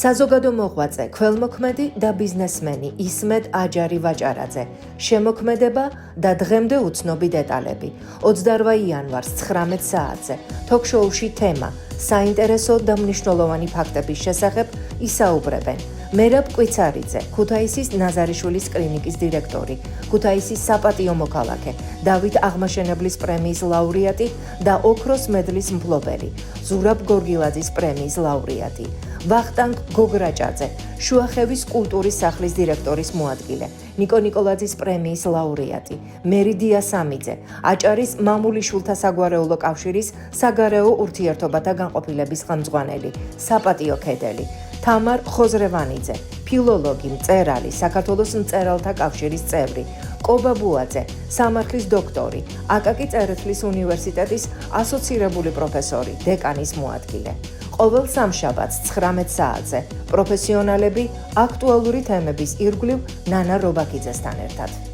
საზოგადო მოღვაწე, ქველმოქმედი და ბიზნესმენი ისმეთ აჯარი ვაჭარაძე. შემოქმედება და დღემდე უცნობი დეტალები. 28 იანვარს 19 საათზე თოქ-შოუში თემა საინტერესო და მნიშვნელოვანი ფაქტების შესახებ ისაუბრებენ მერაბ კვიცარიძე, ქუთაისის ნაზარიშვილის კლინიკის დირექტორი, ქუთაისის საპატიო მოქალაქე, დავით აღმაშენებლის პრემიის ლაურეატი და ოქროს მედლის მფლობელი, ზურაბ გორგილაძის პრემიის ლაურეატი, ვახტანგ გოგრაჭაძე, შუახევის კულტურის სახლის დირექტორის მოადგილე, ნიკო ნიკოლაძის პრემიის ლაურეატი, მერიდია სამიძე, აჭარის მამულიშვილთა საგვარეულო კავშირის საგარეო ურთიერთობათა განყოფილების ხელმძღვანელი, საპატიო ქედელი, თამარ ხოზრევანიძე, ფილოლოგი, მწერალი, საქართველოს მწერალთა კავშირის წევრი, კობა ბუაძე, სამართლის დოქტორი, აკაკი წერეთლის უნივერსიტეტის ასოცირებული პროფესორი, დეკანის მოადგილე. ყოველ სამშაბათს 19 საათზე პროფესიონალები აქტუალური თემების ირგვლივ ნანა რობაქიძესთან ერთად.